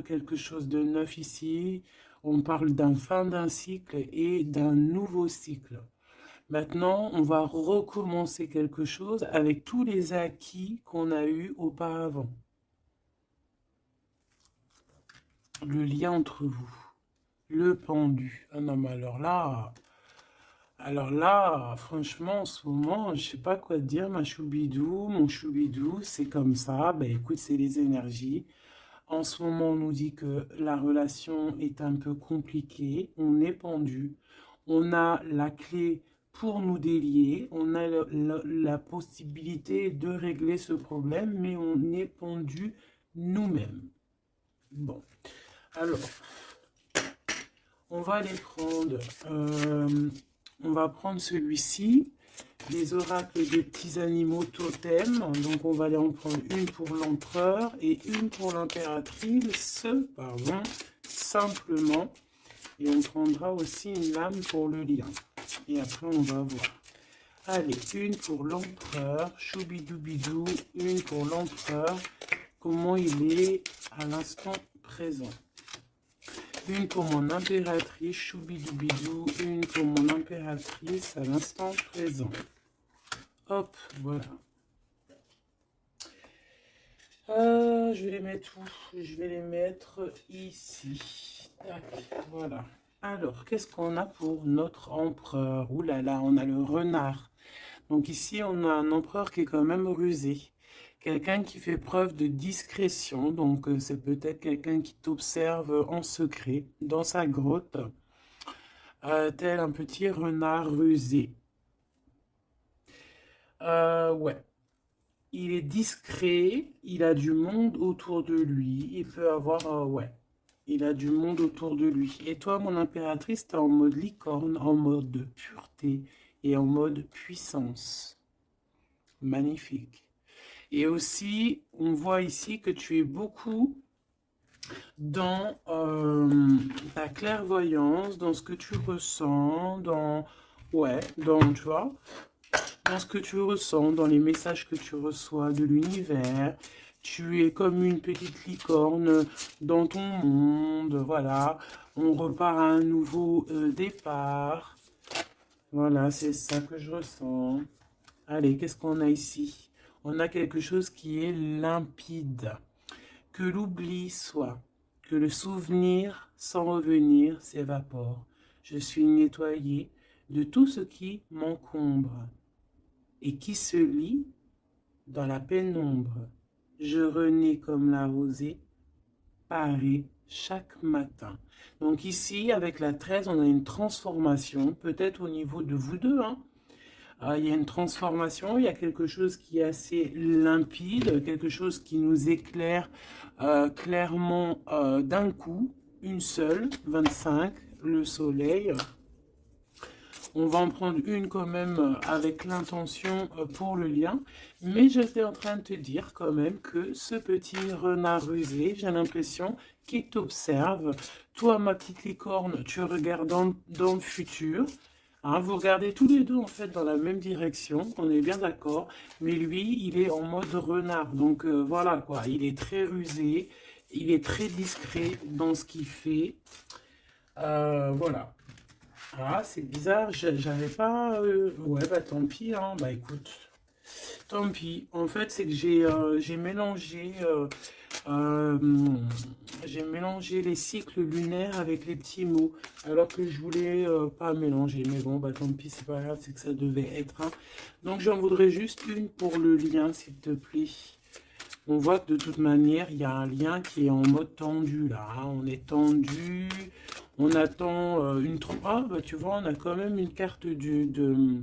quelque chose de neuf ici. On parle d'un fin d'un cycle et d'un nouveau cycle. Maintenant, on va recommencer quelque chose avec tous les acquis qu'on a eus auparavant. Le lien entre vous. Le pendu. Ah non, mais alors là, franchement, en ce moment, je sais pas quoi te dire, ma choubidou, mon choubidou, c'est comme ça. Ben écoute, c'est les énergies. En ce moment, on nous dit que la relation est un peu compliquée, on est pendu, on a la clé pour nous délier, on a la possibilité de régler ce problème, mais on est pendu nous-mêmes. Bon, alors, on va les prendre. On va prendre celui-ci, les oracles des petits animaux totems. Donc on va aller en prendre une pour l'empereur et une pour l'impératrice, pardon, simplement. Et on prendra aussi une lame pour le lien. Et après on va voir. Allez, une pour l'empereur, choubidoubidou, une pour l'empereur, comment il est à l'instant présent. Une pour mon impératrice, choubidoubidou, une pour mon impératrice à l'instant présent. Hop, voilà. Je vais les mettre où? Je vais les mettre ici. Tac, voilà. Alors, qu'est-ce qu'on a pour notre empereur? Ouh là là, on a le renard. Donc ici, on a un empereur qui est quand même rusé. Quelqu'un qui fait preuve de discrétion. Donc, c'est peut-être quelqu'un qui t'observe en secret dans sa grotte, tel un petit renard rusé. Ouais. Il est discret, il a du monde autour de lui, il peut avoir, ouais, il a du monde autour de lui. Et toi, mon impératrice, t'es en mode licorne, en mode pureté et en mode puissance. Magnifique. Et aussi, on voit ici que tu es beaucoup dans ta clairvoyance, dans ce que tu ressens, dans, ouais, dans, tu vois, dans ce que tu ressens, dans les messages que tu reçois de l'univers. Tu es comme une petite licorne dans ton monde, voilà. On repart à un nouveau départ. Voilà, c'est ça que je ressens. Allez, qu'est-ce qu'on a ici? On a quelque chose qui est limpide. Que l'oubli soit, que le souvenir sans revenir s'évapore. Je suis nettoyé de tout ce qui m'encombre et qui se lit dans la pénombre. Je renais comme la rosée, parée chaque matin. Donc ici, avec la 13, on a une transformation, peut-être au niveau de vous deux, hein. Il y a une transformation, il y a quelque chose qui est assez limpide, quelque chose qui nous éclaire clairement d'un coup, une seule, 25, le soleil. On va en prendre une quand même avec l'intention pour le lien. Mais j'étais en train de te dire quand même que ce petit renard rusé, j'ai l'impression qu'il t'observe. Toi, ma petite licorne, tu regardes dans le futur. Hein, vous regardez tous les deux en fait dans la même direction, on est bien d'accord. Mais lui, il est en mode renard. Donc voilà quoi, il est très rusé, il est très discret dans ce qu'il fait. Voilà. Ah, c'est bizarre, j'avais pas... Ouais, bah tant pis, hein. Bah écoute, tant pis. En fait, c'est que euh, j'ai mélangé les cycles lunaires avec les petits mots, alors que je voulais pas mélanger. Mais bon, bah tant pis, c'est pas grave, c'est que ça devait être, hein. Donc j'en voudrais juste une pour le lien, s'il te plaît. On voit que de toute manière, il y a un lien qui est en mode tendu là, hein. On est tendu, on attend une... Ah, bah tu vois, on a quand même une carte de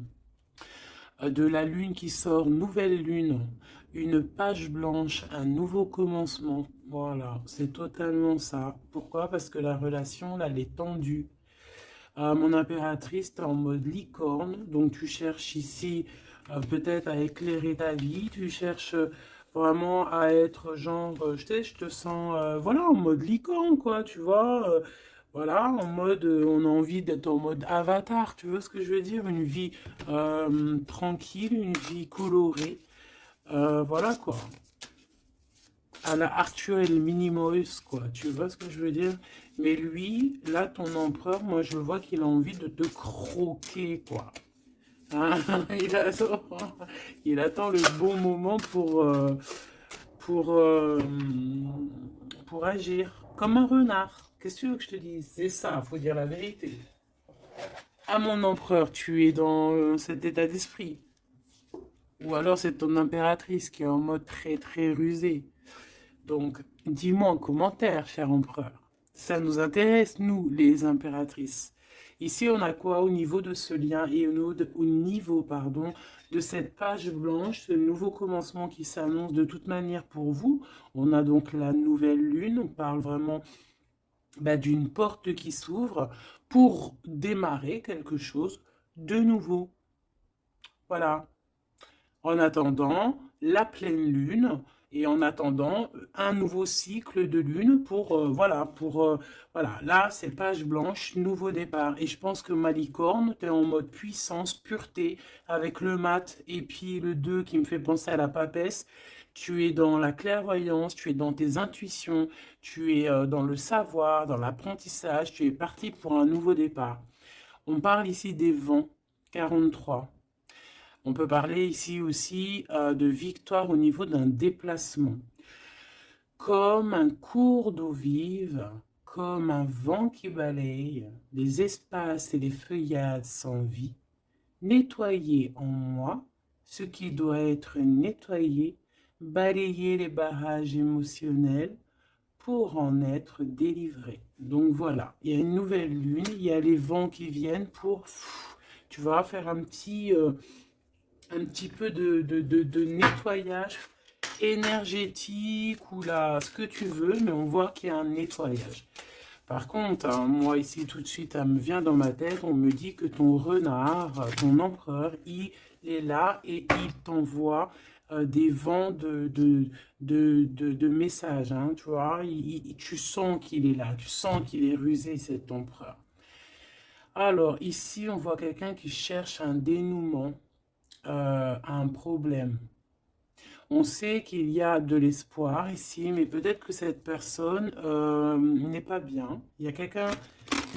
la lune qui sort, nouvelle lune, une page blanche, un nouveau commencement. Voilà, c'est totalement ça. Pourquoi? Parce que la relation, là, elle est tendue. Mon impératrice, t'es en mode licorne, donc tu cherches ici peut-être à éclairer ta vie, tu cherches vraiment à être genre, je sais, je te sens, voilà, en mode licorne, quoi, tu vois, voilà, en mode, on a envie d'être en mode avatar, tu vois ce que je veux dire, une vie tranquille, une vie colorée, voilà, quoi. à la Arthur et le Minimoys, quoi. Tu vois ce que je veux dire? Mais lui, là, ton empereur, moi, je vois qu'il a envie de te croquer, quoi. Hein. Il attend, il attend le bon moment pour, euh, pour agir. Comme un renard. Qu'est-ce que tu veux que je te dise? C'est ça, faut dire la vérité. Ah, mon empereur, tu es dans cet état d'esprit. Ou alors c'est ton impératrice qui est en mode très très rusé. Donc, dis-moi en commentaire, cher empereur. Ça nous intéresse, nous, les impératrices. Ici, on a quoi au niveau de ce lien et au niveau, pardon, de cette page blanche, ce nouveau commencement qui s'annonce de toute manière pour vous. On a donc la nouvelle lune, on parle vraiment d'une porte qui s'ouvre pour démarrer quelque chose de nouveau. Voilà. En attendant la pleine lune et en attendant un nouveau cycle de lune voilà, là c'est page blanche, nouveau départ. Et je pense que ma licorne, tu es en mode puissance, pureté, avec le mat et puis le 2 qui me fait penser à la papesse. Tu es dans la clairvoyance, tu es dans tes intuitions, tu es dans le savoir, dans l'apprentissage, tu es parti pour un nouveau départ. On parle ici des vents, 43. On peut parler ici aussi de victoire au niveau d'un déplacement. Comme un cours d'eau vive, comme un vent qui balaye les espaces et les feuillades sans vie, nettoyer en moi ce qui doit être nettoyé, balayer les barrages émotionnels pour en être délivré. Donc voilà, il y a une nouvelle lune, il y a les vents qui viennent pour, tu vas faire un petit peu de nettoyage énergétique ou là, ce que tu veux, mais on voit qu'il y a un nettoyage. Par contre, hein, moi ici tout de suite, ça me vient dans ma tête, on me dit que ton renard, ton empereur, il est là et il t'envoie des vents de messages, hein, tu vois, tu sens qu'il est là, tu sens qu'il est rusé, cet empereur. Alors ici, on voit quelqu'un qui cherche un dénouement un problème. On sait qu'il y a de l'espoir ici, mais peut-être que cette personne n'est pas bien. Il y a quelqu'un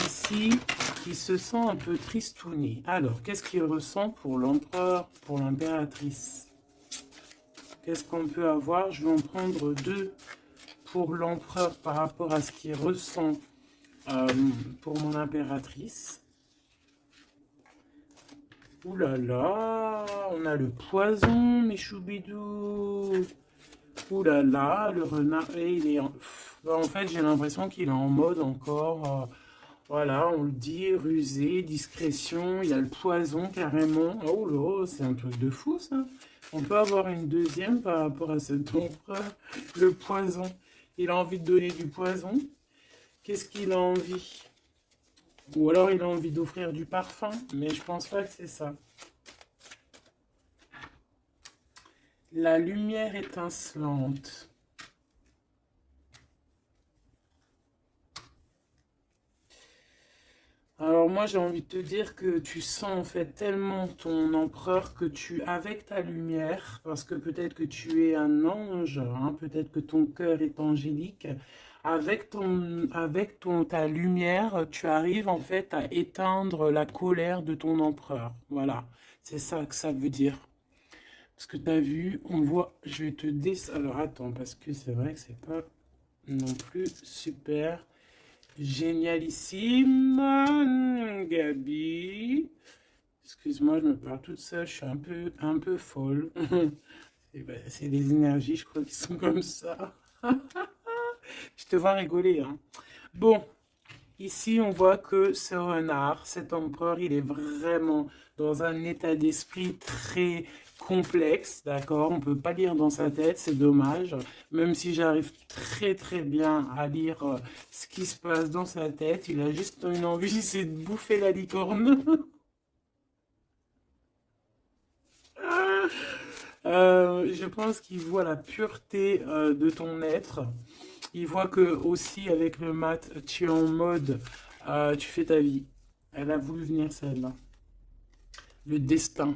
ici qui se sent un peu tristouné. Alors, qu'est-ce qu'il ressent pour l'empereur, pour l'impératrice? Qu'est-ce qu'on peut avoir? Je vais en prendre deux pour l'empereur par rapport à ce qu'il ressent pour mon impératrice. Ouh là là, on a le poison, mes choubidous. Ouh là là, le renard, et il est en fait, j'ai l'impression qu'il est en mode encore, voilà, on le dit, rusé, discrétion, il y a le poison carrément. Oh là, c'est un truc de fou ça. On peut avoir une deuxième par rapport à cet empereur, le poison. Il a envie de donner du poison. Qu'est-ce qu'il a envie? Ou alors il a envie d'offrir du parfum, mais je pense pas que c'est ça. La lumière étincelante. Alors moi j'ai envie de te dire que tu sens en fait tellement ton empereur que avec ta lumière, parce que peut-être que tu es un ange, hein, peut-être que ton cœur est angélique, ta lumière, tu arrives en fait à éteindre la colère de ton empereur. Voilà, c'est ça que ça veut dire. Parce que tu as vu, on voit, je vais te alors attends, parce que c'est vrai que c'est pas non plus super génialissime. Gabi, excuse-moi, je me parle toute seule, je suis un peu folle. C'est les énergies, je crois, qui sont comme ça. Je te vois rigoler, hein. Bon, ici, on voit que ce renard, cet empereur, il est vraiment dans un état d'esprit très complexe, d'accord? On ne peut pas lire dans sa tête, c'est dommage. Même si j'arrive très très bien à lire ce qui se passe dans sa tête, il a juste une envie, c'est de bouffer la licorne. Je pense qu'il voit la pureté de ton être. Il voit que aussi avec le mat, tu es en mode, tu fais ta vie. Elle a voulu venir celle-là. Le destin.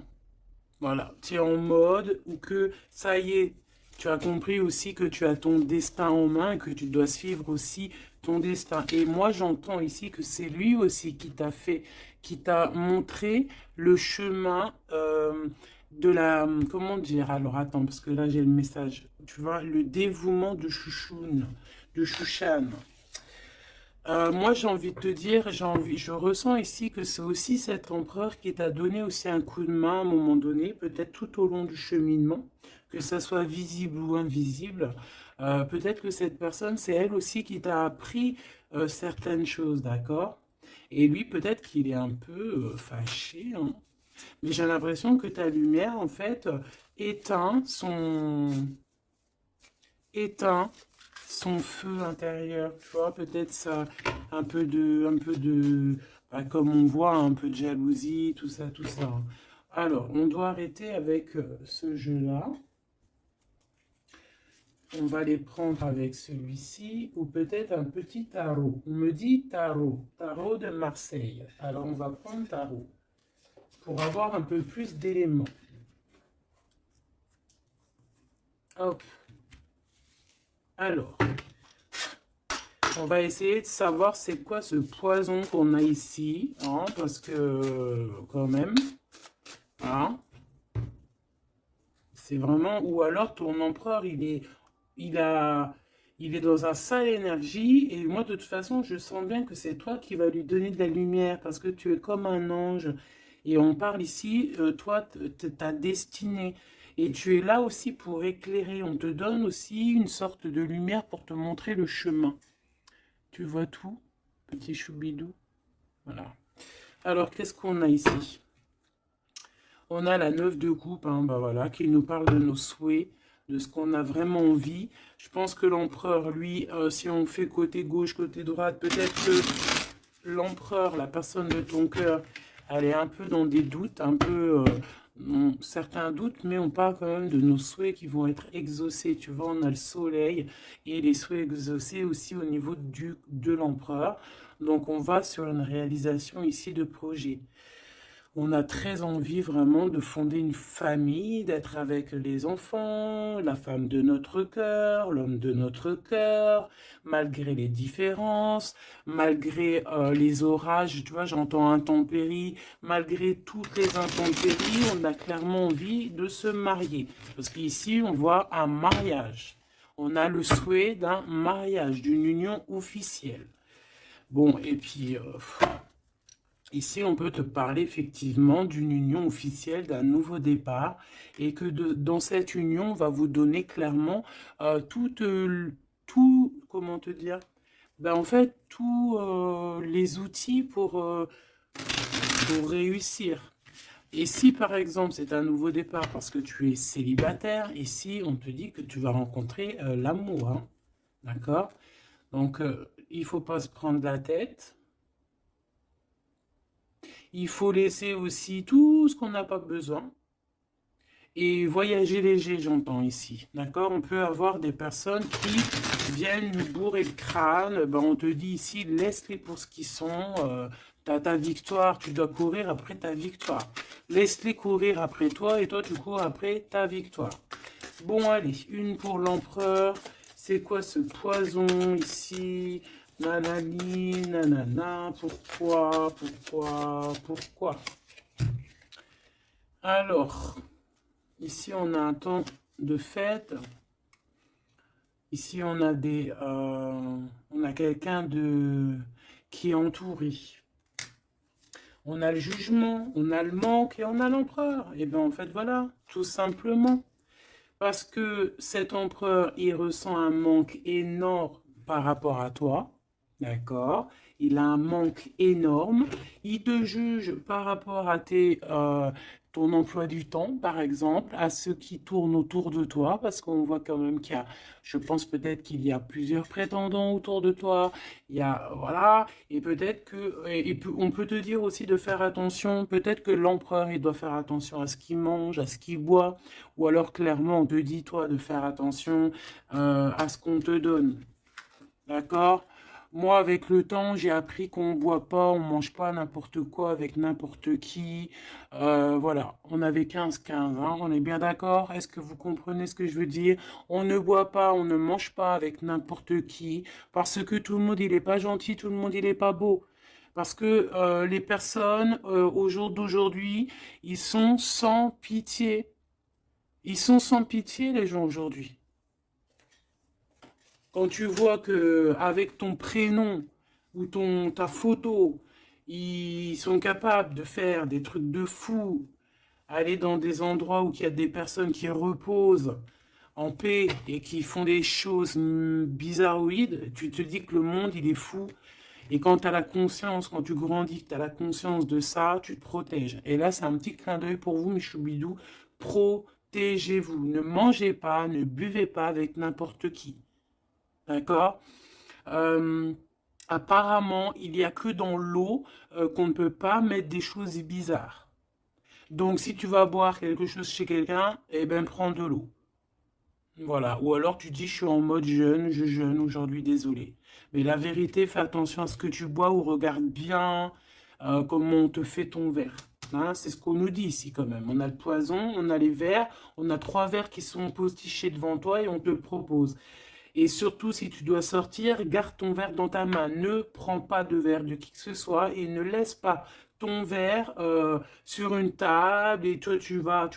Voilà. Tu es en mode où que ça y est, Tu as compris aussi que tu as ton destin en main et que tu dois suivre aussi ton destin. Et moi, j'entends ici que c'est lui aussi qui t'a montré le chemin de la, comment dire, alors attends, parce que là j'ai le message, tu vois, le dévouement de Chouchoun, de Chouchan. Moi, j'ai envie de te dire, je ressens ici que c'est aussi cet empereur qui t'a donné aussi un coup de main à un moment donné, peut-être tout au long du cheminement, que ça soit visible ou invisible. Peut-être que cette personne, c'est elle aussi qui t'a appris certaines choses, d'accord? Et lui, peut-être qu'il est un peu fâché, hein. Mais j'ai l'impression que ta lumière, en fait, éteint éteint son feu intérieur, tu vois, peut-être ça, bah, comme on voit, un peu de jalousie, tout ça, tout ça. Alors, on doit arrêter avec ce jeu-là. On va les prendre avec celui-ci, ou peut-être un petit tarot. On me dit tarot de Marseille. Alors, on va prendre tarot, pour avoir un peu plus d'éléments. Hop. Alors, on va essayer de savoir c'est quoi ce poison qu'on a ici, hein, parce que quand même, hein, c'est vraiment, ou alors ton empereur, il a, il est dans un sale énergie, et moi de toute façon, je sens bien que c'est toi qui vas lui donner de la lumière, parce que tu es comme un ange, et on parle ici, toi, ta destinée, et tu es là aussi pour éclairer, on te donne aussi une sorte de lumière pour te montrer le chemin. Tu vois tout, petit choubidou. Voilà. Alors, qu'est-ce qu'on a ici? On a la 9 de coupe, hein, bah voilà, qui nous parle de nos souhaits, de ce qu'on a vraiment envie. Je pense que l'empereur, lui, si on fait côté gauche, côté droite, peut-être que l'empereur, la personne de ton cœur, elle est un peu dans des doutes, un peu certains doutes, mais on parle quand même de nos souhaits qui vont être exaucés. Tu vois, on a le soleil et les souhaits exaucés aussi au niveau de l'empereur. Donc, on va sur une réalisation ici de projet. On a très envie vraiment de fonder une famille, d'être avec les enfants, la femme de notre cœur, l'homme de notre cœur, malgré les différences, malgré les orages, tu vois, j'entends intempéries, malgré toutes les intempéries, on a clairement envie de se marier. Parce qu'ici, on voit un mariage. On a le souhait d'un mariage, d'une union officielle. Bon, et puis... ici, on peut te parler effectivement d'une union officielle, d'un nouveau départ, et que dans cette union, on va vous donner clairement tout, comment te dire, ben, en fait, tous les outils pour réussir. Et si par exemple c'est un nouveau départ parce que tu es célibataire, ici on te dit que tu vas rencontrer l'amour, hein, d'accord? Donc il ne faut pas se prendre la tête. Il faut laisser aussi tout ce qu'on n'a pas besoin. Et voyager léger, j'entends ici. D'accord? On peut avoir des personnes qui viennent nous bourrer le crâne. Ben, on te dit ici, laisse-les pour ce qu'ils sont. T'as ta victoire, tu dois courir après ta victoire. Laisse-les courir après toi et toi, tu cours après ta victoire. Bon, allez, une pour l'empereur. C'est quoi ce poison ici? Nanani, nanana, pourquoi? Alors, ici on a un temps de fête. Ici on a on a quelqu'un qui est entouré. On a le jugement, on a le manque et on a l'empereur. Et bien en fait voilà, tout simplement. Parce que cet empereur, il ressent un manque énorme par rapport à toi. D'accord? Il a un manque énorme. Il te juge par rapport à ton emploi du temps, par exemple, à ceux qui tournent autour de toi, parce qu'on voit quand même qu'il y a, je pense peut-être qu'il y a plusieurs prétendants autour de toi. Il y a, voilà, et peut-être que, on peut te dire aussi de faire attention. Peut-être que l'empereur, il doit faire attention à ce qu'il mange, à ce qu'il boit, ou alors clairement, on te dit, toi, de faire attention à ce qu'on te donne. D'accord? Moi, avec le temps, j'ai appris qu'on boit pas, on mange pas n'importe quoi avec n'importe qui. Voilà, on avait 15-15, hein, on est bien d'accord? Est-ce que vous comprenez ce que je veux dire? On ne boit pas, on ne mange pas avec n'importe qui, parce que tout le monde, il est pas gentil, tout le monde, il est pas beau. Parce que les personnes, au jour d'aujourd'hui, ils sont sans pitié. Ils sont sans pitié, les gens, aujourd'hui. Quand tu vois que avec ton prénom ou ta photo, ils sont capables de faire des trucs de fou, aller dans des endroits où il y a des personnes qui reposent en paix et qui font des choses bizarroïdes, tu te dis que le monde, il est fou. Et quand tu as la conscience, quand tu grandis, tu as la conscience de ça, tu te protèges. Et là, c'est un petit clin d'œil pour vous, mes choubidous. Protégez-vous. Ne mangez pas, ne buvez pas avec n'importe qui. D'accord? Euh, Apparemment, il n'y a que dans l'eau qu'on ne peut pas mettre des choses bizarres. Donc, si tu vas boire quelque chose chez quelqu'un, eh ben, prends de l'eau. Voilà. Ou alors, tu dis, je suis en mode jeûne, je jeûne aujourd'hui, désolé. Mais la vérité, fais attention à ce que tu bois ou regarde bien comment on te fait ton verre. Hein, c'est ce qu'on nous dit ici quand même. On a le poison, on a les verres, on a 3 verres qui sont postichés devant toi et on te le propose. Et surtout, si tu dois sortir, garde ton verre dans ta main. Ne prends pas de verre de qui que ce soit et ne laisse pas ton verre sur une table et toi, tu vas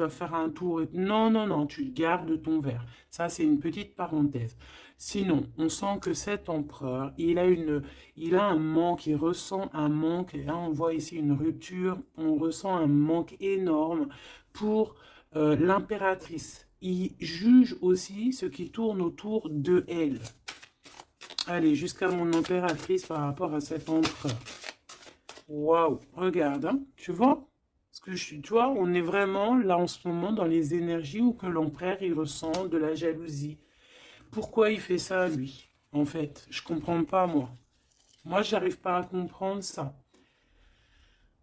faire un tour. Non, non, non, tu gardes ton verre. Ça, c'est une petite parenthèse. Sinon, on sent que cet empereur, il a un manque, il ressent un manque. Et là, on voit ici une rupture. On ressent un manque énorme pour l'impératrice. Il juge aussi ce qui tourne autour de elle. Allez, jusqu'à mon impératrice par rapport à cet empereur. Waouh, regarde, hein, tu vois? Tu vois, on est vraiment là en ce moment dans les énergies où que l'empereur il ressent de la jalousie. Pourquoi il fait ça, lui? En fait, je comprends pas, moi. Moi, j'arrive pas à comprendre ça.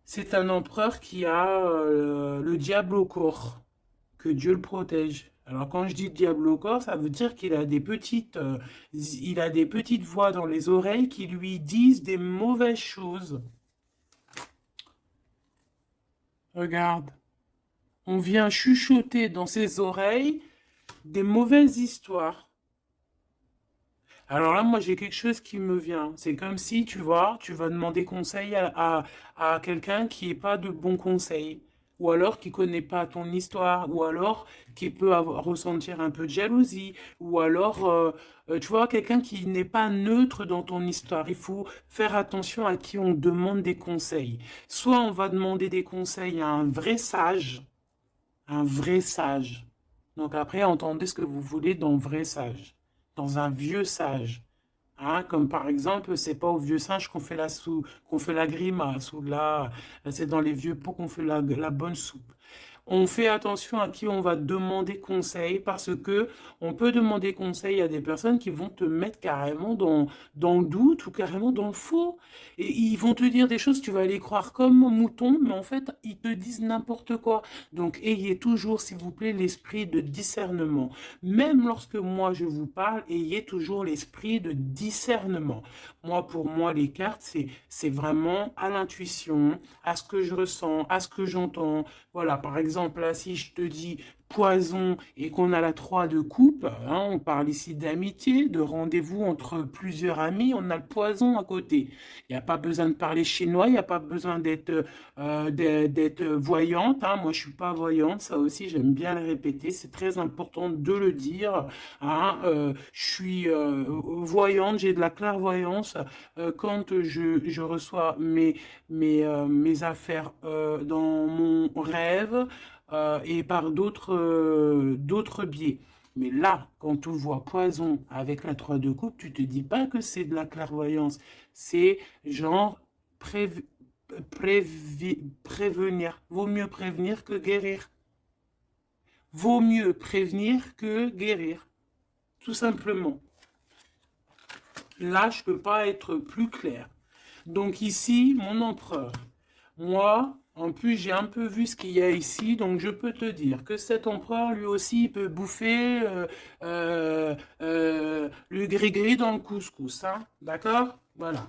C'est un empereur qui a le diable au corps. Que Dieu le protège. Alors quand je dis diable au corps, ça veut dire qu'il a il a des petites voix dans les oreilles qui lui disent des mauvaises choses. Regarde, on vient chuchoter dans ses oreilles des mauvaises histoires. Alors là, moi, j'ai quelque chose qui me vient. C'est comme si, tu vois, tu vas demander conseil à quelqu'un qui n'est pas de bons conseils, ou alors qui connaît pas ton histoire, ou alors qui peut ressentir un peu de jalousie, ou alors, tu vois, quelqu'un qui n'est pas neutre dans ton histoire. Il faut faire attention à qui on demande des conseils. Soit on va demander des conseils à un vrai sage, un vrai sage. Donc après, entendez ce que vous voulez dans vrai sage, dans un vieux sage. Hein, comme par exemple, c'est pas au vieux singe qu'on fait la grimace, ou là, c'est dans les vieux pots qu'on fait la bonne soupe. On fait attention à qui on va demander conseil parce que on peut demander conseil à des personnes qui vont te mettre carrément dans le doute ou carrément dans le faux. Et ils vont te dire des choses, tu vas les croire comme mouton, mais en fait, ils te disent n'importe quoi. Donc, ayez toujours, s'il vous plaît, l'esprit de discernement. Même lorsque moi je vous parle, ayez toujours l'esprit de discernement. Moi, pour moi, les cartes, c'est vraiment à l'intuition, à ce que je ressens, à ce que j'entends. Voilà, par exemple, là, si je te dis poison et qu'on a la 3 de coupe, hein, on parle ici d'amitié, de rendez-vous entre plusieurs amis, on a le poison à côté. Il n'y a pas besoin de parler chinois, il n'y a pas besoin d'être voyante. Hein. Moi, je suis pas voyante, ça aussi, j'aime bien le répéter, c'est très important de le dire. Hein. Je suis voyante, j'ai de la clairvoyance quand je reçois mes affaires dans mon rêve et par d'autres biais. Mais là, quand tu vois poison avec la 3 de coupe, tu te dis pas que c'est de la clairvoyance. C'est genre prévenir. Vaut mieux prévenir que guérir. Vaut mieux prévenir que guérir. Tout simplement. Là, je peux pas être plus clair. Donc ici, mon empereur. Moi, En plus, j'ai un peu vu ce qu'il y a ici, donc je peux te dire que cet empereur, lui aussi, il peut bouffer le gris-gris dans le couscous, hein, d'accord? Voilà.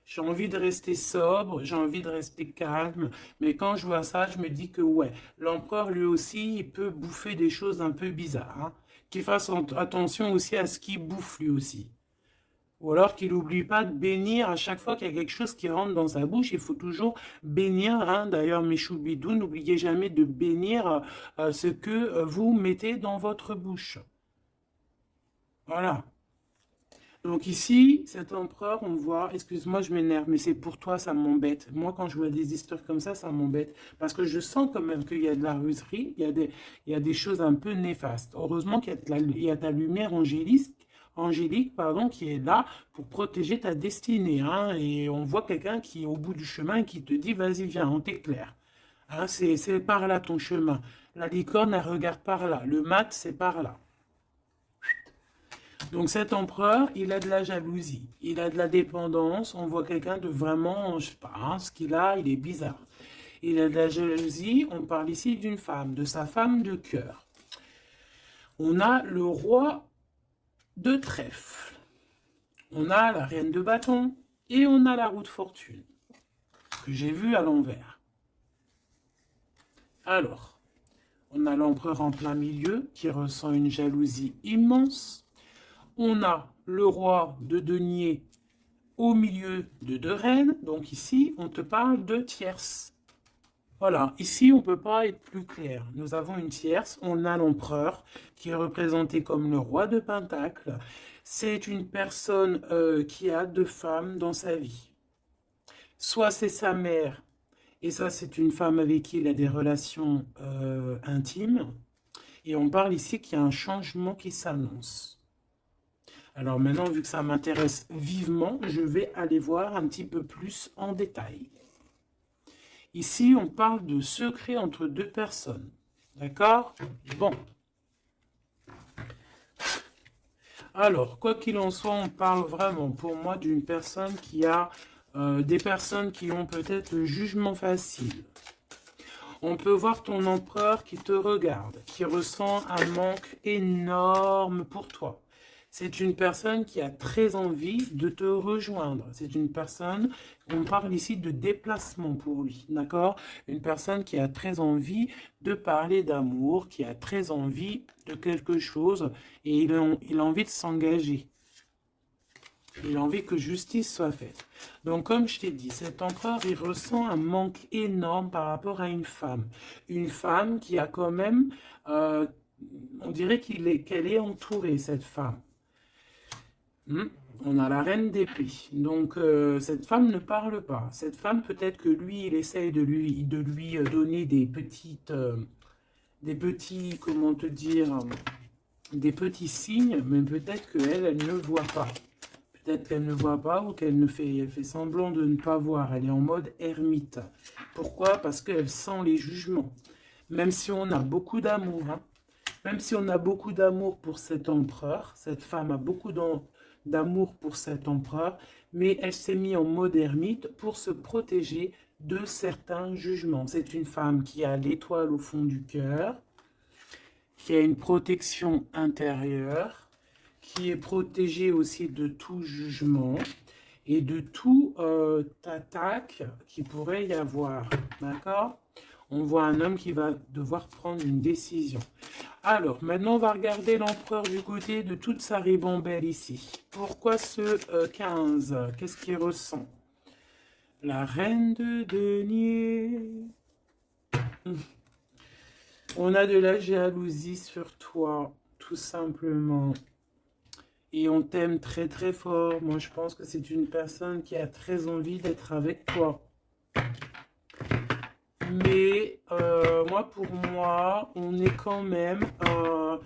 J'ai envie de rester sobre, j'ai envie de rester calme, mais quand je vois ça, je me dis que ouais, l'empereur, lui aussi, il peut bouffer des choses un peu bizarres, hein. Qu'il fasse attention aussi à ce qu'il bouffe, lui aussi. Ou alors qu'il n'oublie pas de bénir à chaque fois qu'il y a quelque chose qui rentre dans sa bouche. Il faut toujours bénir, hein. D'ailleurs, mes choubidous, n'oubliez jamais de bénir ce que vous mettez dans votre bouche. Voilà. Donc ici, cet empereur, on voit, excuse-moi, je m'énerve, mais c'est pour toi, ça m'embête. Moi, quand je vois des histoires comme ça m'embête. Parce que je sens quand même qu'il y a de la ruserie, il y a des choses un peu néfastes. Heureusement qu'il y a il y a ta lumière angélique, pardon, qui est là pour protéger ta destinée, hein. Et on voit quelqu'un qui est au bout du chemin et qui te dit, vas-y, viens, on t'éclaire. Hein, c'est par là ton chemin. La licorne, elle regarde par là. Le mat, c'est par là. Donc cet empereur, il a de la jalousie, il a de la dépendance, on voit quelqu'un de vraiment, je sais pas, hein, ce qu'il a, il est bizarre. Il a de la jalousie, on parle ici d'une femme, de sa femme de cœur. On a le roi de trèfle, on a la reine de bâton et on a la roue de fortune, que j'ai vue à l'envers. Alors, on a l'empereur en plein milieu qui ressent une jalousie immense. On a le roi de denier au milieu de deux reines. Donc ici, on te parle de tierce. Voilà, ici, on ne peut pas être plus clair. Nous avons une tierce, on a l'empereur qui est représenté comme le roi de Pentacle. C'est une personne qui a deux femmes dans sa vie. Soit c'est sa mère, et ça c'est une femme avec qui il a des relations intimes. Et on parle ici qu'il y a un changement qui s'annonce. Alors maintenant, vu que ça m'intéresse vivement, je vais aller voir un petit peu plus en détail. Ici, on parle de secret entre deux personnes. D'accord? Bon. Alors, quoi qu'il en soit, on parle vraiment pour moi d'une personne qui a des personnes qui ont peut-être le jugement facile. On peut voir ton empereur qui te regarde, qui ressent un manque énorme pour toi. C'est une personne qui a très envie de te rejoindre. C'est une personne, on parle ici de déplacement pour lui, d'accord? Une personne qui a très envie de parler d'amour, qui a très envie de quelque chose et il a envie de s'engager. Il a envie que justice soit faite. Donc, comme je t'ai dit, cet empereur, il ressent un manque énorme par rapport à une femme. Une femme qui a quand même, on dirait qu'elle est entourée, cette femme. On a la reine d'épée. Donc, cette femme ne parle pas. Cette femme, peut-être que lui, il essaye de lui donner des petits, comment te dire, des petits signes, mais peut-être qu'elle, elle ne voit pas. Peut-être qu'elle ne voit pas ou qu'elle fait semblant de ne pas voir. Elle est en mode ermite. Pourquoi? Parce qu'elle sent les jugements. Même si on a beaucoup d'amour, hein, même si on a beaucoup d'amour pour cet empereur, cette femme a beaucoup d'amour pour cet empereur, mais elle s'est mise en mode ermite pour se protéger de certains jugements. C'est une femme qui a l'étoile au fond du cœur, qui a une protection intérieure, qui est protégée aussi de tout jugement et de tout attaque qui pourrait y avoir. D'accord? On voit un homme qui va devoir prendre une décision. Alors, maintenant, on va regarder l'empereur du côté de toute sa ribambelle ici. Pourquoi ce 15? Qu'est-ce qu'il ressent? La reine de denier. On a de la jalousie sur toi, tout simplement. Et on t'aime très très fort. Moi, je pense que c'est une personne qui a très envie d'être avec toi. Mais pour moi, on est quand même, on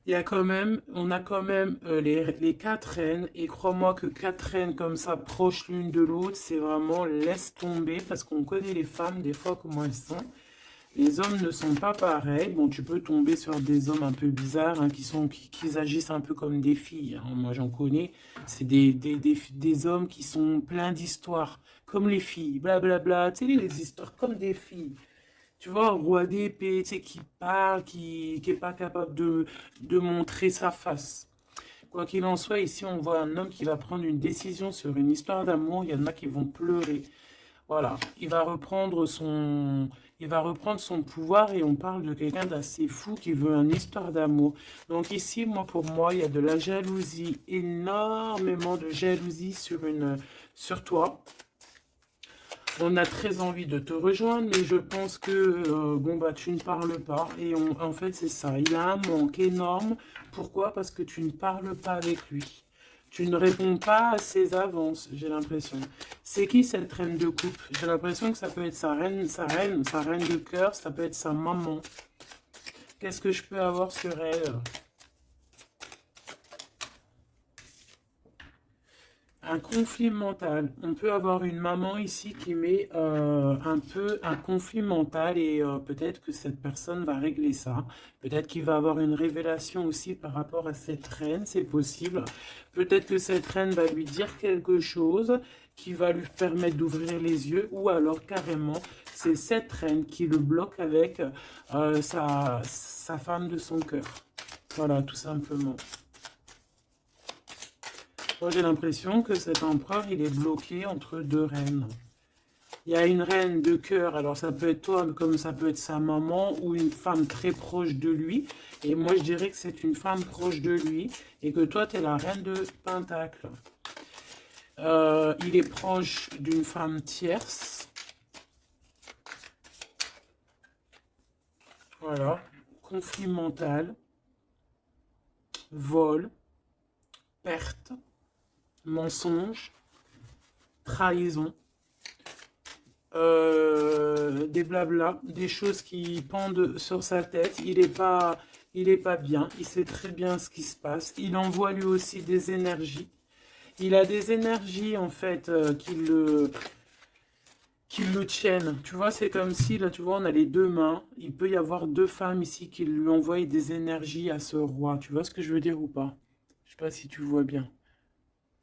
a quand même les quatre reines. Et crois-moi que quatre reines comme ça, proches l'une de l'autre, c'est vraiment laisse tomber parce qu'on connaît les femmes des fois comment elles sont. Les hommes ne sont pas pareils. Bon, tu peux tomber sur des hommes un peu bizarres, hein, qui agissent un peu comme des filles, hein. Moi, j'en connais. C'est des hommes qui sont pleins d'histoires, comme les filles, blablabla. Tu sais, les histoires comme des filles. Tu vois, un roi d'épée, tu sais, qui parle, qui est pas capable de montrer sa face. Quoi qu'il en soit, ici, on voit un homme qui va prendre une décision sur une histoire d'amour. Il y en a qui vont pleurer. Voilà, il va reprendre son pouvoir et on parle de quelqu'un d'assez fou qui veut une histoire d'amour. Donc ici, moi, pour moi, il y a de la jalousie, énormément de jalousie sur toi. On a très envie de te rejoindre, mais je pense que bon bah tu ne parles pas. Et en fait, c'est ça. Il a un manque énorme. Pourquoi? Parce que tu ne parles pas avec lui. Tu ne réponds pas à ses avances, j'ai l'impression. C'est qui cette reine de coupe? J'ai l'impression que ça peut être sa reine de cœur, ça peut être sa maman. Qu'est-ce que je peux avoir sur elle? Un conflit mental. On peut avoir une maman ici qui met un peu un conflit mental et peut-être que cette personne va régler ça. Peut-être qu'il va avoir une révélation aussi par rapport à cette reine, c'est possible. Peut-être que cette reine va lui dire quelque chose qui va lui permettre d'ouvrir les yeux ou alors carrément c'est cette reine qui le bloque avec sa femme de son cœur. Voilà, tout simplement. Moi, j'ai l'impression que cet empereur, il est bloqué entre deux reines. Il y a une reine de cœur, alors ça peut être toi, comme ça peut être sa maman, ou une femme très proche de lui. Et moi, je dirais que c'est une femme proche de lui, et que toi, tu es la reine de Pentacle. Il est proche d'une femme tierce. Voilà. Conflit mental, vol, perte, mensonge, trahison, des blabla, des choses qui pendent sur sa tête. Il est pas bien. Il sait très bien ce qui se passe. Il envoie lui aussi des énergies. Il a des énergies en fait qui le tiennent. Tu vois, c'est comme si là, tu vois, on a les deux mains. Il peut y avoir deux femmes ici qui lui envoient des énergies à ce roi. Tu vois ce que je veux dire ou pas? Je sais pas si tu vois bien.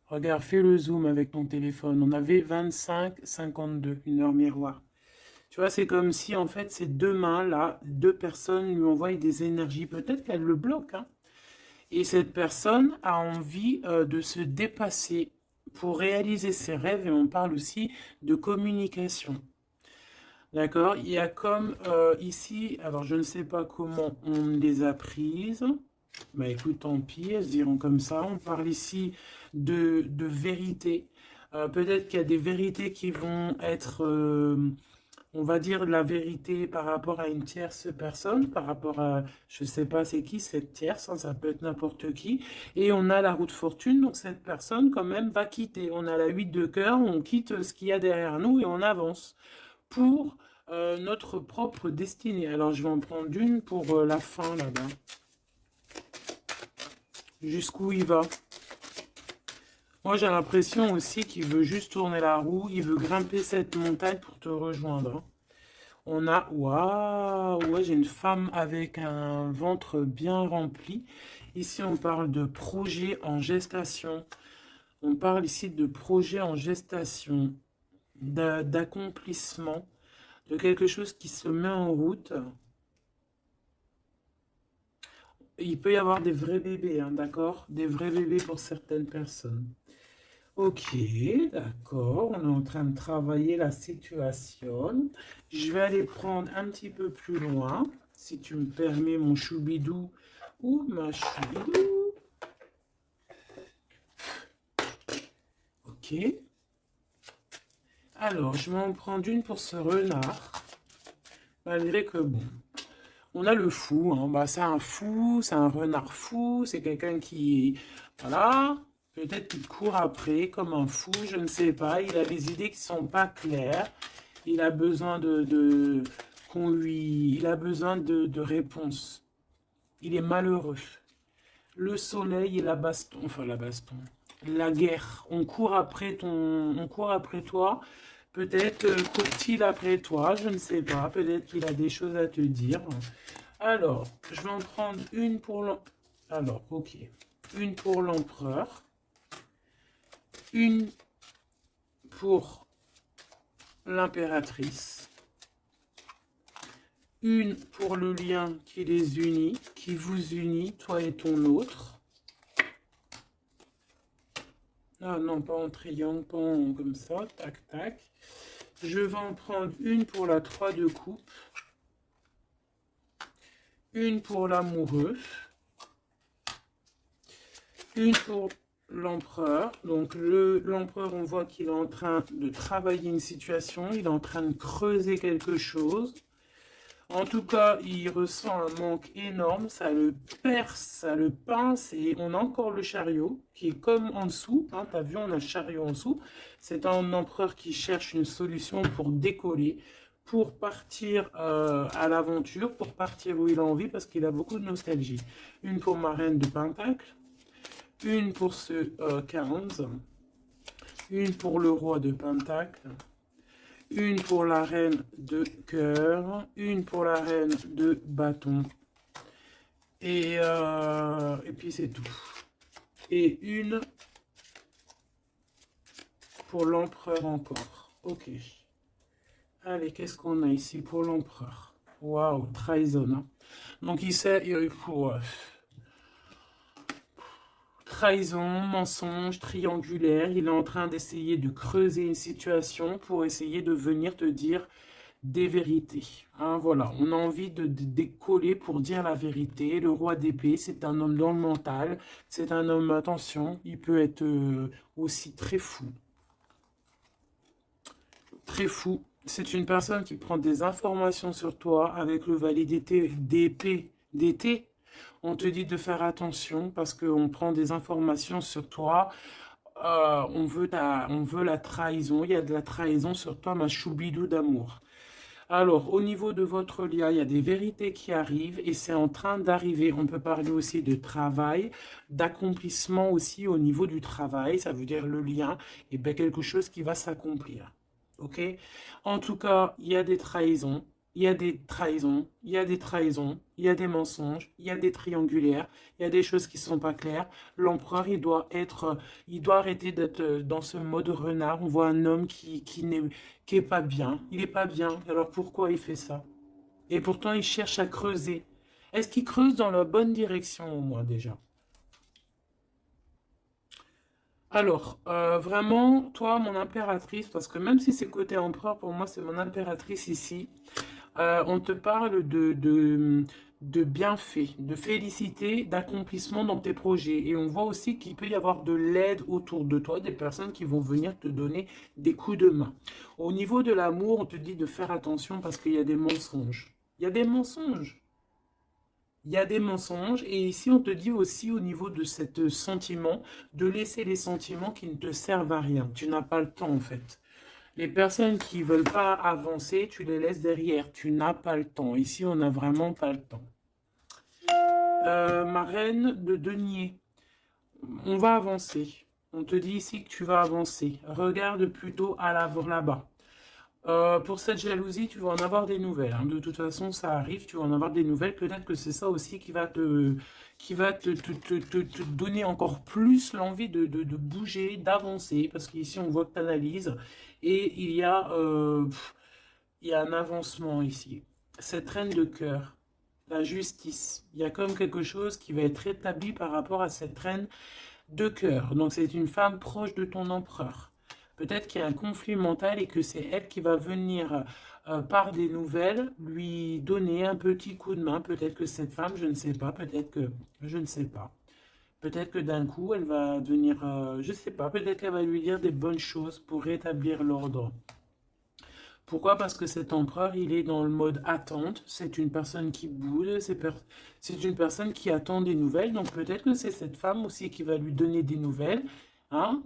Regarde, fais le zoom avec ton téléphone. On avait 25,52, une heure miroir. Tu vois, c'est comme si, en fait, ces deux mains-là, deux personnes lui envoient des énergies. Peut-être qu'elle le bloque, hein. Et cette personne a envie de se dépasser pour réaliser ses rêves. Et on parle aussi de communication. D'accord? Il y a comme ici, alors je ne sais pas comment on les a prises. Bah écoute, tant pis, elles se diront comme ça. On parle ici de vérité. Peut-être qu'il y a des vérités qui vont être, on va dire, la vérité par rapport à une tierce personne, par rapport à, je ne sais pas c'est qui cette tierce, hein, ça peut être n'importe qui. Et on a la roue de fortune, donc cette personne quand même va quitter. On a la 8 de cœur, on quitte ce qu'il y a derrière nous et on avance pour notre propre destinée. Alors je vais en prendre une pour la fin là-bas. Jusqu'où il va? Moi, j'ai l'impression aussi qu'il veut juste tourner la roue. Il veut grimper cette montagne pour te rejoindre, hein. On a... Waouh! Ouais, j'ai une femme avec un ventre bien rempli. Ici, on parle de projet en gestation. On parle ici de projet en gestation, d'accomplissement, de quelque chose qui se met en route. Il peut y avoir des vrais bébés, hein, d'accord? Des vrais bébés pour certaines personnes. Ok, d'accord. On est en train de travailler la situation. Je vais aller prendre un petit peu plus loin, si tu me permets, mon choubidou ou ma choubidou. Ok. Alors, je vais en prendre une pour ce renard. Malgré que, bon, on a le fou, hein. Bah, c'est un fou, c'est un renard fou, c'est quelqu'un qui... Voilà. Peut-être qu'il court après comme un fou, je ne sais pas. Il a des idées qui ne sont pas claires. Il a besoin qu'on lui... Il a besoin de réponses. Il est malheureux. Le soleil et la baston, enfin la baston, la guerre. On court après toi Peut-être court-il après toi, je ne sais pas. Peut-être qu'il a des choses à te dire. Alors, je vais en prendre une pour l'empereur. Alors, ok. Une pour l'empereur. Une pour l'impératrice. Une pour le lien qui les unit, qui vous unit, toi et ton autre. Ah non, pas en triangle, pas en comme ça, tac, tac. Je vais en prendre une pour la 3 de coupe. Une pour l'amoureux. Une pour l'empereur. Donc l'empereur, on voit qu'il est en train de travailler une situation, il est en train de creuser quelque chose. En tout cas, il ressent un manque énorme, ça le perce, ça le pince, et on a encore le chariot qui est comme en dessous. Hein, t'as vu, on a le chariot en dessous. C'est un empereur qui cherche une solution pour décoller, pour partir à l'aventure, pour partir où il a envie, parce qu'il a beaucoup de nostalgie. Une pour ma reine de Pentacle, une pour ce 15, une pour le roi de Pentacle, une pour la reine de cœur, une pour la reine de bâton, et puis c'est tout. Et une pour l'empereur encore. Ok. Allez, qu'est-ce qu'on a ici pour l'empereur? Waouh, trahison. Hein. Donc il sait, trahison, mensonge, triangulaire. Il est en train d'essayer de creuser une situation pour essayer de venir te dire des vérités. Hein, voilà, on a envie de décoller pour dire la vérité. Le roi d'épée, c'est un homme dans le mental. C'est un homme, attention, il peut être aussi très fou. Très fou. C'est une personne qui prend des informations sur toi avec le valet d'épée d'été. On te dit de faire attention parce qu'on prend des informations sur toi. On veut la trahison. Il y a de la trahison sur toi, ma choubidou d'amour. Alors, au niveau de votre lien, il y a des vérités qui arrivent et c'est en train d'arriver. On peut parler aussi de travail, d'accomplissement aussi au niveau du travail. Ça veut dire le lien, et bien quelque chose qui va s'accomplir. Ok? En tout cas, il y a des trahisons, il y a des trahisons, il y a des trahisons, il y a des mensonges, il y a des triangulaires, il y a des choses qui ne sont pas claires. L'empereur, il doit arrêter d'être dans ce mode renard. On voit un homme qui est pas bien. Il est pas bien. Alors pourquoi il fait ça? Et pourtant, il cherche à creuser. Est-ce qu'il creuse dans la bonne direction au moins déjà? Alors, vraiment, toi, mon impératrice, parce que même si c'est côté empereur, pour moi, c'est mon impératrice ici. On te parle de bienfaits, de félicité, d'accomplissement dans tes projets. Et on voit aussi qu'il peut y avoir de l'aide autour de toi, des personnes qui vont venir te donner des coups de main. Au niveau de l'amour, on te dit de faire attention parce qu'il y a des mensonges. Il y a des mensonges. Il y a des mensonges et ici on te dit aussi au niveau de ce sentiment de laisser les sentiments qui ne te servent à rien. Tu n'as pas le temps en fait. Les personnes qui ne veulent pas avancer, tu les laisses derrière. Tu n'as pas le temps. Ici on n'a vraiment pas le temps. Ma reine de denier, on va avancer. On te dit ici que tu vas avancer. Regarde plutôt à l'avant là-bas. Pour cette jalousie, tu vas en avoir des nouvelles. Hein. De toute façon, ça arrive, tu vas en avoir des nouvelles. Peut-être que c'est ça aussi qui va te donner encore plus l'envie de bouger, d'avancer. Parce qu'ici, on voit que tu analyses. Et il y a un avancement ici. Cette reine de cœur, la justice. Il y a comme quelque chose qui va être établi par rapport à cette reine de cœur. Donc, c'est une femme proche de ton empereur. Peut-être qu'il y a un conflit mental et que c'est elle qui va venir par des nouvelles lui donner un petit coup de main. Peut-être que cette femme, je ne sais pas, peut-être que je ne sais pas. Peut-être que d'un coup, elle va venir, je ne sais pas, peut-être qu'elle va lui dire des bonnes choses pour rétablir l'ordre. Pourquoi? Parce que cet empereur, il est dans le mode attente. C'est une personne qui boude, c'est une personne qui attend des nouvelles. Donc peut-être que c'est cette femme aussi qui va lui donner des nouvelles. Hein,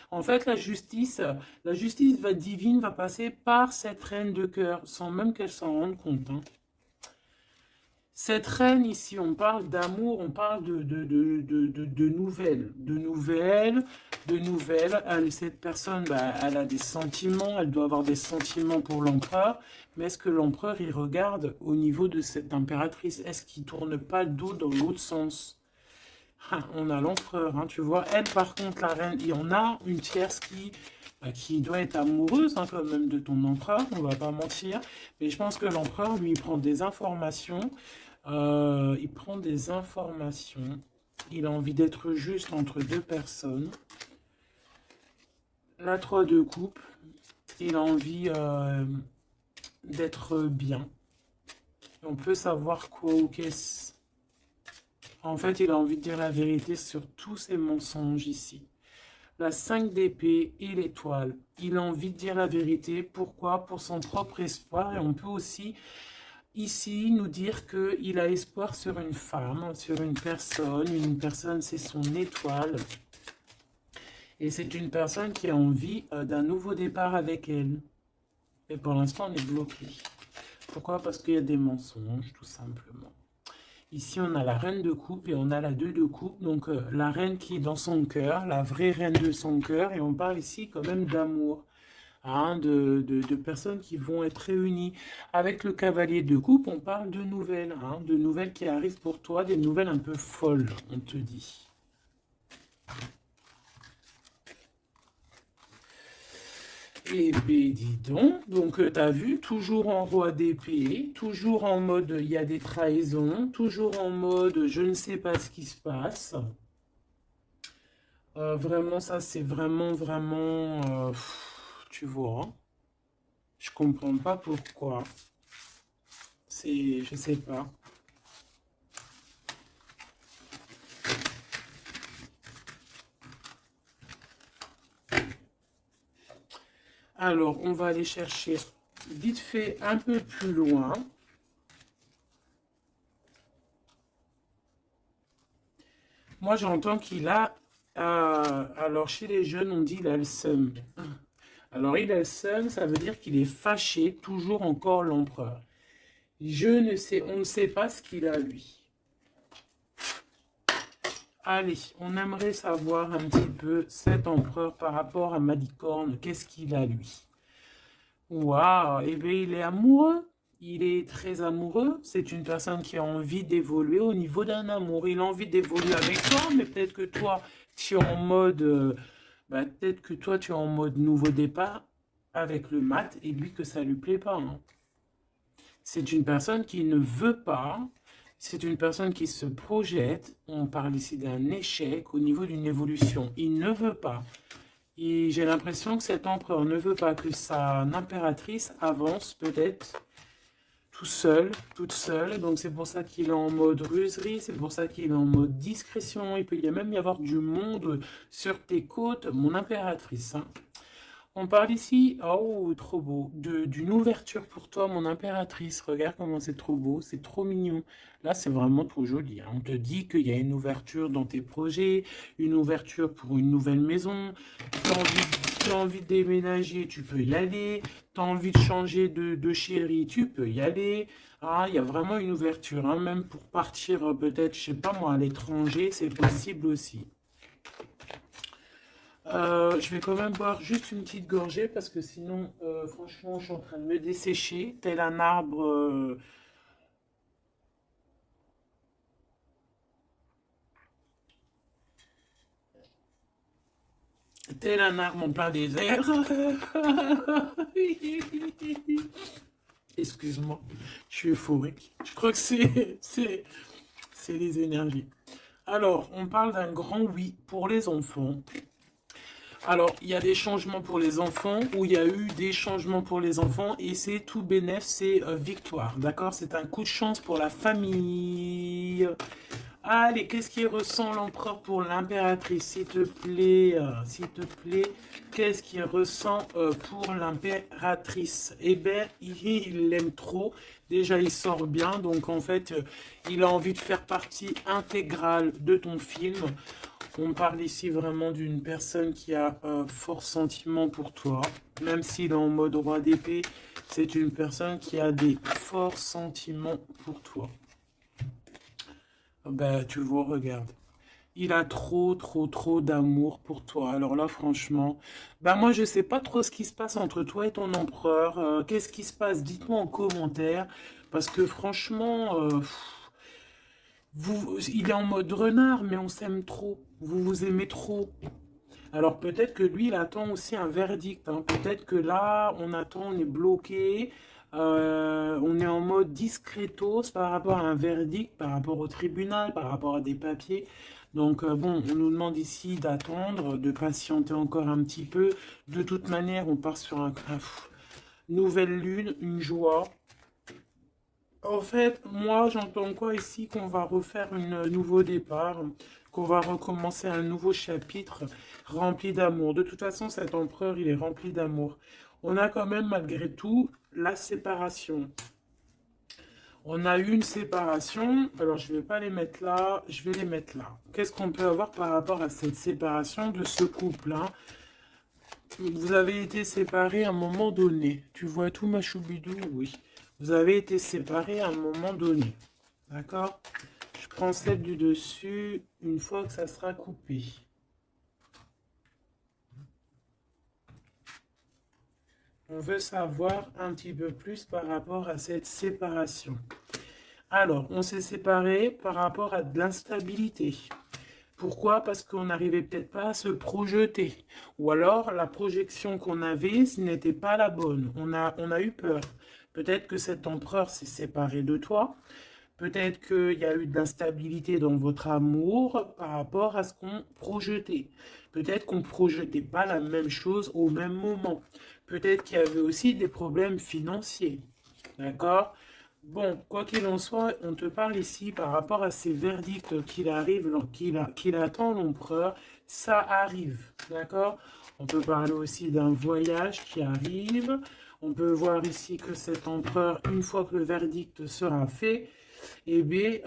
en fait, la justice divine va passer par cette reine de cœur, sans même qu'elle s'en rende compte. Hein. Cette reine ici, on parle d'amour, on parle de nouvelles. De nouvelles, de nouvelles. Cette personne, bah, elle a des sentiments, elle doit avoir des sentiments pour l'empereur. Mais est-ce que l'empereur, il regarde au niveau de cette impératrice? Est-ce qu'il tourne pas le dos dans l'autre sens? Ah, on a l'empereur, hein, tu vois. Elle, par contre, la reine, il y en a une tierce qui doit être amoureuse hein, quand même de ton empereur, on va pas mentir. Mais je pense que l'empereur, lui, il prend des informations. Il prend des informations. Il a envie d'être juste entre deux personnes. La 3 de coupe. Il a envie d'être bien. On peut savoir quoi ou qu'est-ce. En fait, il a envie de dire la vérité sur tous ses mensonges ici. La 5 d'épée et l'étoile. Il a envie de dire la vérité. Pourquoi? Pour son propre espoir. Et on peut aussi, ici, nous dire qu'il a espoir sur une femme, sur une personne. Une personne, c'est son étoile. Et c'est une personne qui a envie d'un nouveau départ avec elle. Et pour l'instant, on est bloqué. Pourquoi? Parce qu'il y a des mensonges, tout simplement. Ici, on a la reine de coupe et on a la 2 de coupe. Donc, la reine qui est dans son cœur, la vraie reine de son cœur. Et on parle ici quand même d'amour, hein, de personnes qui vont être réunies. Avec le cavalier de coupe, on parle de nouvelles, hein, de nouvelles qui arrivent pour toi, des nouvelles un peu folles, on te dit. Eh bien, dis donc tu as vu, toujours en roi d'épée, toujours en mode il y a des trahisons, toujours en mode je ne sais pas ce qui se passe. Vraiment, ça c'est vraiment, tu vois, je comprends pas pourquoi. Je sais pas. Alors, on va aller chercher vite fait un peu plus loin. Moi, j'entends qu'il a... alors, chez les jeunes, on dit il a le seum. Alors, il a le seum, ça veut dire qu'il est fâché, toujours encore l'empereur. Je ne sais, on ne sait pas ce qu'il a, lui. Allez, on aimerait savoir un petit peu cet empereur par rapport à Malicorne. Qu'est-ce qu'il a, lui? Waouh, eh bien, il est amoureux. Il est très amoureux. C'est une personne qui a envie d'évoluer au niveau d'un amour. Il a envie d'évoluer avec toi, mais peut-être que toi, tu es en mode, peut-être que toi, tu es en mode nouveau départ avec le mat et lui que ça lui plaît pas, hein. C'est une personne qui ne veut pas. C'est une personne qui se projette. On parle ici d'un échec au niveau d'une évolution. Il ne veut pas. Et j'ai l'impression que cet empereur ne veut pas que sa impératrice avance peut-être tout seul, toute seule. Donc c'est pour ça qu'il est en mode ruserie, c'est pour ça qu'il est en mode discrétion. Il peut même y avoir du monde sur tes côtes, mon impératrice, hein. On parle ici, oh trop beau, d'une ouverture pour toi, mon impératrice. Regarde comment c'est trop beau, c'est trop mignon. Là, c'est vraiment trop joli, hein. On te dit qu'il y a une ouverture dans tes projets, une ouverture pour une nouvelle maison. Tu as envie de déménager, tu peux y aller. Tu as envie de changer de chérie, tu peux y aller. Ah, il y a vraiment une ouverture, hein. Même pour partir peut-être, je sais pas moi, à l'étranger, c'est possible aussi. Je vais quand même boire juste une petite gorgée parce que sinon, franchement, je suis en train de me dessécher, tel un arbre, en plein désert. Excuse-moi, je suis euphorique. Je crois que c'est les énergies. Alors, on parle d'un grand oui pour les enfants. Alors, il y a des changements pour les enfants, ou il y a eu des changements pour les enfants, et c'est tout bénef, c'est victoire, d'accord? C'est un coup de chance pour la famille. Allez, qu'est-ce qu'il ressent l'empereur pour l'impératrice, s'il te plaît, qu'est-ce qu'il ressent pour l'impératrice? Eh bien, il l'aime trop, déjà il sort bien, donc en fait, il a envie de faire partie intégrale de ton film. On parle ici vraiment d'une personne qui a un fort sentiment pour toi, même s'il est en mode roi d'épée, c'est une personne qui a des forts sentiments pour toi. Ben, tu vois, regarde. Il a trop, trop, trop d'amour pour toi. Alors là, franchement, ben moi, je sais pas trop ce qui se passe entre toi et ton empereur. Qu'est-ce qui se passe? Dites-moi en commentaire. Parce que franchement, il est en mode renard, mais on s'aime trop. Vous vous aimez trop. Alors peut-être que lui, il attend aussi un verdict, hein. Peut-être que là, on attend, on est bloqué, on est en mode discretos par rapport à un verdict, par rapport au tribunal, par rapport à des papiers. Donc bon, on nous demande ici d'attendre, de patienter encore un petit peu. De toute manière, on part sur nouvelle lune, une joie. En fait, moi, j'entends quoi ici? Qu'on va refaire un nouveau départ, qu'on va recommencer un nouveau chapitre rempli d'amour. De toute façon, cet empereur, il est rempli d'amour. On a quand même, malgré tout, la séparation. On a eu une séparation, alors je ne vais pas les mettre là, je vais les mettre là. Qu'est-ce qu'on peut avoir par rapport à cette séparation de ce couple, hein? Vous avez été séparés à un moment donné. Tu vois tout, ma choubidou? Oui. Vous avez été séparés à un moment donné. D'accord? Je prends celle du dessus une fois que ça sera coupé. On veut savoir un petit peu plus par rapport à cette séparation. Alors, on s'est séparés par rapport à de l'instabilité. Pourquoi? Parce qu'on n'arrivait peut-être pas à se projeter. Ou alors, la projection qu'on avait, ce n'était pas la bonne. On a eu peur. Peut-être que cet empereur s'est séparé de toi. Peut-être qu'il y a eu de l'instabilité dans votre amour par rapport à ce qu'on projetait. Peut-être qu'on ne projetait pas la même chose au même moment. Peut-être qu'il y avait aussi des problèmes financiers. D'accord? Bon, quoi qu'il en soit, on te parle ici par rapport à ces verdicts qu'il arrive, qu'il attend l'empereur. Ça arrive. D'accord? On peut parler aussi d'un voyage qui arrive. On peut voir ici que cet empereur, une fois que le verdict sera fait, eh bien,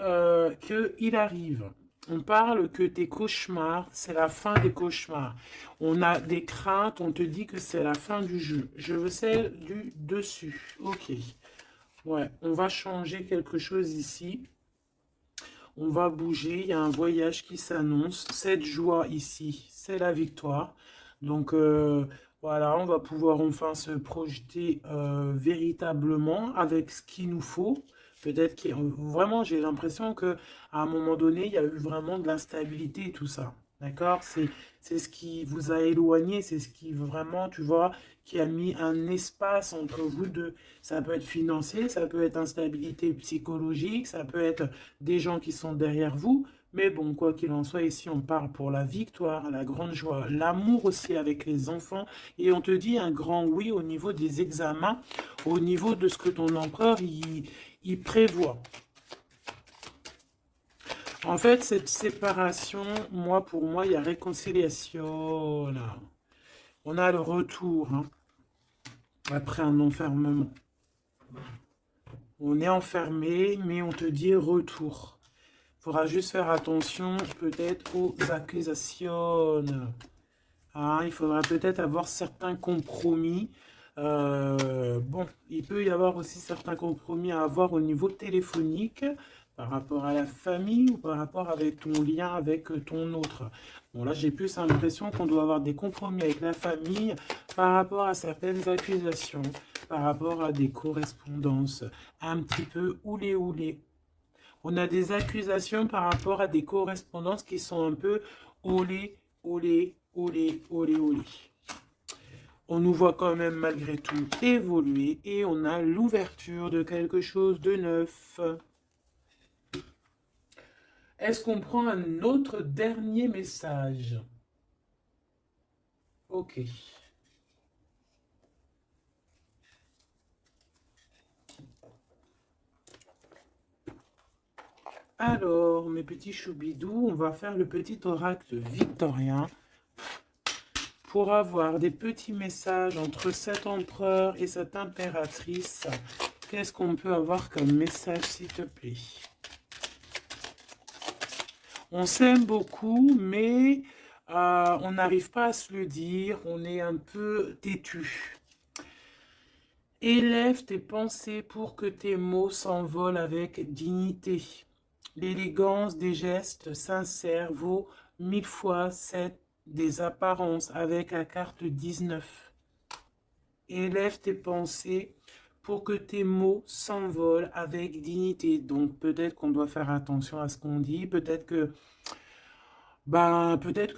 qu'il arrive. On parle que tes cauchemars, c'est la fin des cauchemars. On a des craintes, on te dit que c'est la fin du jeu. Je veux celle du dessus. Ok. Ouais, on va changer quelque chose ici. On va bouger. Il y a un voyage qui s'annonce. Cette joie ici, c'est la victoire. Donc, voilà, on va pouvoir enfin se projeter véritablement avec ce qu'il nous faut. Peut-être que vraiment, j'ai l'impression que à un moment donné, il y a eu vraiment de l'instabilité et tout ça. D'accord? C'est ce qui vous a éloigné, c'est ce qui vraiment, tu vois, qui a mis un espace entre vous deux. Ça peut être financier, ça peut être instabilité psychologique, ça peut être des gens qui sont derrière vous. Mais bon, quoi qu'il en soit, ici, on parle pour la victoire, la grande joie, l'amour aussi avec les enfants. Et on te dit un grand oui au niveau des examens, au niveau de ce que ton empereur, il prévoit. En fait, cette séparation, pour moi, il y a réconciliation. Là. On a le retour, hein, après un enfermement. On est enfermé, mais on te dit retour. Il faudra juste faire attention peut-être aux accusations. Hein, il faudra peut-être avoir certains compromis. Bon, il peut y avoir aussi certains compromis à avoir au niveau téléphonique par rapport à la famille ou par rapport avec ton lien avec ton autre. Bon, là, j'ai plus l'impression qu'on doit avoir des compromis avec la famille par rapport à certaines accusations, par rapport à des correspondances un petit peu oulé. On a des accusations par rapport à des correspondances qui sont un peu olé. On nous voit quand même malgré tout évoluer et on a l'ouverture de quelque chose de neuf. Est-ce qu'on prend un autre dernier message? Ok. Alors, mes petits choubidous, on va faire le petit oracle victorien pour avoir des petits messages entre cet empereur et cette impératrice. Qu'est-ce qu'on peut avoir comme message, s'il te plaît? On s'aime beaucoup, mais on n'arrive pas à se le dire. On est un peu têtu. Élève tes pensées pour que tes mots s'envolent avec dignité. L'élégance des gestes sincères vaut 1000 fois 7 des apparences avec la carte 19. Élève tes pensées pour que tes mots s'envolent avec dignité. Donc peut-être qu'on doit faire attention à ce qu'on dit, peut-être que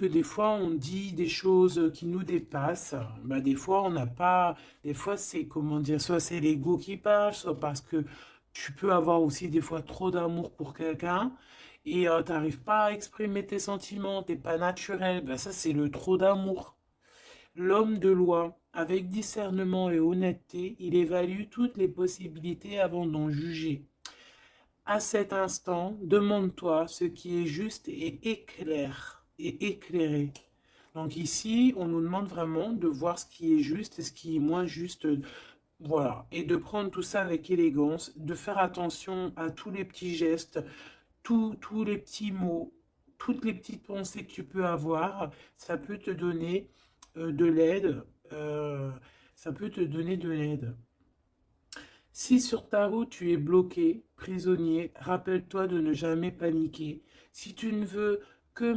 des fois on dit des choses qui nous dépassent. Des fois on n'a pas, des fois c'est comment dire, soit c'est l'ego qui parle, soit parce que tu peux avoir aussi des fois trop d'amour pour quelqu'un et t'arrives pas à exprimer tes sentiments, t'es pas naturel. Ça c'est le trop d'amour. L'homme de loi, avec discernement et honnêteté, il évalue toutes les possibilités avant d'en juger. À cet instant, demande-toi ce qui est juste et éclaire et éclairé. Donc ici, on nous demande vraiment de voir ce qui est juste et ce qui est moins juste. Voilà. Et de prendre tout ça avec élégance, de faire attention à tous les petits gestes, tous les petits mots, toutes les petites pensées que tu peux avoir. Ça peut te donner de l'aide. Ça peut te donner de l'aide. Si sur ta route tu es bloqué, prisonnier, rappelle-toi de ne jamais paniquer. Si tu ne veux que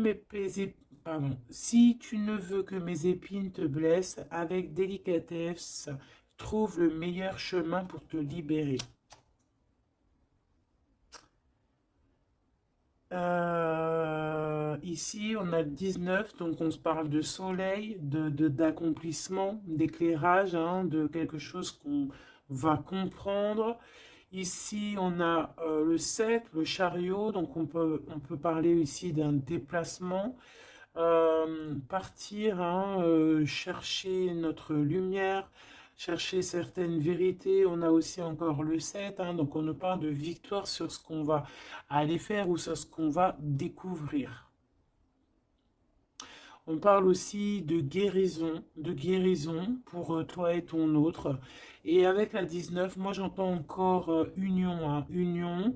si tu ne veux que mes épines te blessent, avec délicatesse, trouve le meilleur chemin pour te libérer. Ici, on a le 19, donc on se parle de soleil, d'accomplissement, d'éclairage, hein, de quelque chose qu'on va comprendre. Ici, on a le 7, le chariot, donc on peut parler ici d'un déplacement. Partir, hein, chercher notre lumière, chercher certaines vérités. On a aussi encore le 7, hein, donc on nous parle de victoire sur ce qu'on va aller faire ou sur ce qu'on va découvrir. On parle aussi de guérison pour toi et ton autre. Et avec la 19, moi j'entends encore union, hein, union.